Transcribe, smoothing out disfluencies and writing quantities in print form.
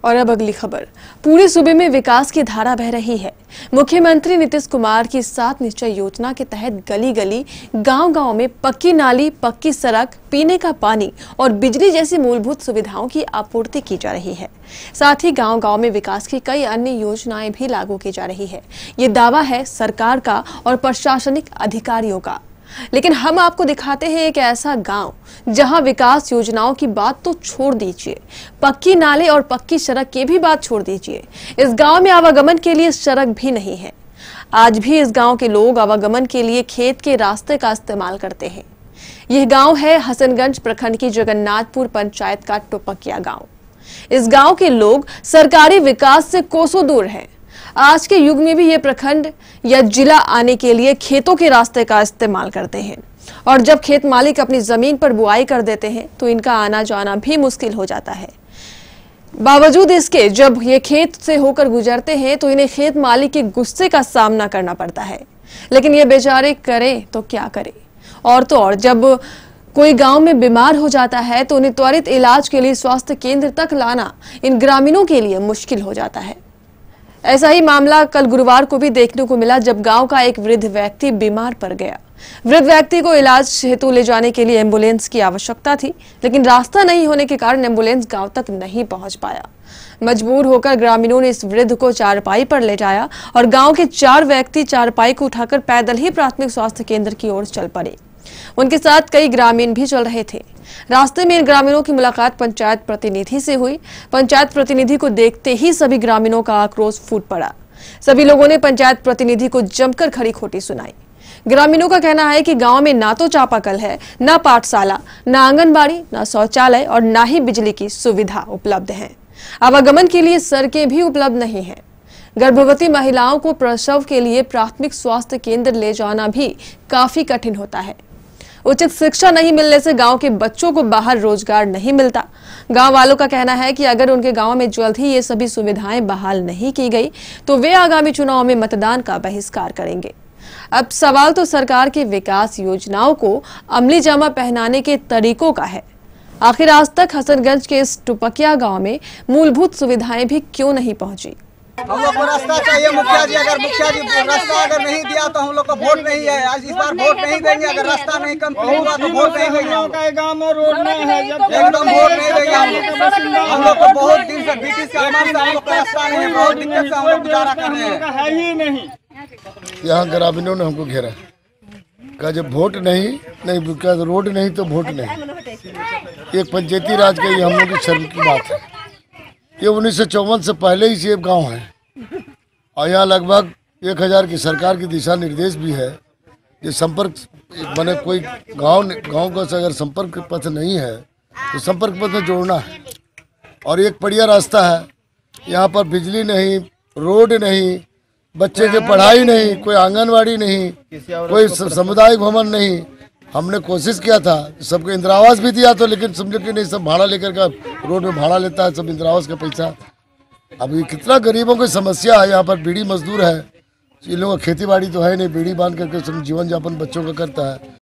और अब अगली खबर। पूरे सूबे में विकास की धारा बह रही है। मुख्यमंत्री नीतीश कुमार की 7 निश्चय योजना के तहत गली गली, गांव-गांव में पक्की नाली, पक्की सड़क, पीने का पानी और बिजली जैसी मूलभूत सुविधाओं की आपूर्ति की जा रही है। साथ ही गांव-गांव में विकास की कई अन्य योजनाएं भी लागू की जा रही है। ये दावा है सरकार का और प्रशासनिक अधिकारियों का। लेकिन हम आपको दिखाते हैं एक ऐसा गांव जहां विकास योजनाओं की बात तो छोड़ दीजिए, पक्की नाले और पक्की सड़क की भी बात छोड़ दीजिए। इस गांव में आवागमन के लिए सड़क भी नहीं है। आज भी इस गांव के लोग आवागमन के लिए खेत के रास्ते का इस्तेमाल करते हैं। यह गांव है हसनगंज प्रखंड की जगन्नाथपुर पंचायत का टुपकिया गांव। इस गांव के लोग सरकारी विकास से कोसों दूर हैं। आज के युग में भी ये प्रखंड या जिला आने के लिए खेतों के रास्ते का इस्तेमाल करते हैं और जब खेत मालिक अपनी जमीन पर बुआई कर देते हैं तो इनका आना जाना भी मुश्किल हो जाता है। बावजूद इसके जब ये खेत से होकर गुजरते हैं तो इन्हें खेत मालिक के गुस्से का सामना करना पड़ता है। लेकिन ये बेचारे करें तो क्या करें। और तो और जब कोई गांव में बीमार हो जाता है तो उन्हें त्वरित इलाज के लिए स्वास्थ्य केंद्र तक लाना इन ग्रामीणों के लिए मुश्किल हो जाता है। ऐसा ही मामला कल गुरुवार को भी देखने को मिला जब गांव का एक वृद्ध व्यक्ति बीमार पड़ गया। वृद्ध व्यक्ति को इलाज हेतु ले जाने के लिए एम्बुलेंस की आवश्यकता थी, लेकिन रास्ता नहीं होने के कारण एम्बुलेंस गांव तक नहीं पहुंच पाया। मजबूर होकर ग्रामीणों ने इस वृद्ध को चारपाई पर ले जाया और गांव के 4 व्यक्ति चारपाई को उठाकर पैदल ही प्राथमिक स्वास्थ्य केंद्र की ओर चल पड़े। उनके साथ कई ग्रामीण भी चल रहे थे। रास्ते में इन ग्रामीणों की मुलाकात पंचायत प्रतिनिधि से हुई। पंचायत प्रतिनिधि को देखते ही सभी ग्रामीणों का आक्रोश फूट पड़ा। सभी लोगों ने पंचायत प्रतिनिधि को जमकर खरी खोटी सुनाई। ग्रामीणों का कहना है कि गांव में ना तो चापाकल है, ना पाठशाला, ना आंगनबाड़ी, ना शौचालय और ना ही बिजली की सुविधा उपलब्ध है। आवागमन के लिए सड़कें भी उपलब्ध नहीं है। गर्भवती महिलाओं को प्रसव के लिए प्राथमिक स्वास्थ्य केंद्र ले जाना भी काफी कठिन होता है। उचित शिक्षा नहीं मिलने से गांव के बच्चों को बाहर रोजगार नहीं मिलता। गांव वालों का कहना है कि अगर उनके गांव में जल्द ही ये सभी सुविधाएं बहाल नहीं की गई तो वे आगामी चुनाव में मतदान का बहिष्कार करेंगे। अब सवाल तो सरकार की विकास योजनाओं को अमली जामा पहनाने के तरीकों का है। आखिर आज तक हसनगंज के इस टुपकिया गांव में मूलभूत सुविधाएं भी क्यों नहीं पहुंची। हम लोग को रास्ता चाहिए। मुखिया जी रास्ता अगर नहीं दिया तो हम लोग को वोट नहीं है। आज इस बार वोट नहीं देंगे। अगर रास्ता नहीं कंप्लीट हुआ तो वोट नहीं देंगे। गाँव में रोड नहीं है, एकदम वोट नहीं देंगे। हम लोग को बहुत दिन से ब्रिटिश के अमल से हम लोग को रास्ता नहीं है। बहुत दिक्कत से हम लोग गुजारा कर रहे हैं। यहाँ ग्रामीणों ने हमको घेरा कहा जब वोट नहीं रोड नहीं तो वोट नहीं। एक पंचायती राज का ये हम लोग की शर्म की बात है। ये 1954 से पहले ही से गांव है और यहाँ लगभग 1000 की सरकार की दिशा निर्देश भी है। ये संपर्क बने कोई गांव का अगर संपर्क पथ नहीं है तो संपर्क पथ में जोड़ना है। और एक बढ़िया रास्ता है। यहाँ पर बिजली नहीं, रोड नहीं, बच्चे की पढ़ाई नहीं, कोई आंगनवाड़ी नहीं, कोई सामुदायिक भवन नहीं। हमने कोशिश किया था, सबको इंदिरा आवास भी दिया तो, लेकिन समझो कि नहीं, सब भाड़ा लेकर का रोड में भाड़ा लेता है, सब इंदिरा आवास का पैसा। अभी कितना गरीबों की समस्या है। यहाँ पर बीड़ी मजदूर है, इन लोगों का खेती बाड़ी तो है नहीं, बीड़ी बांध करके सब जीवन यापन बच्चों का करता है।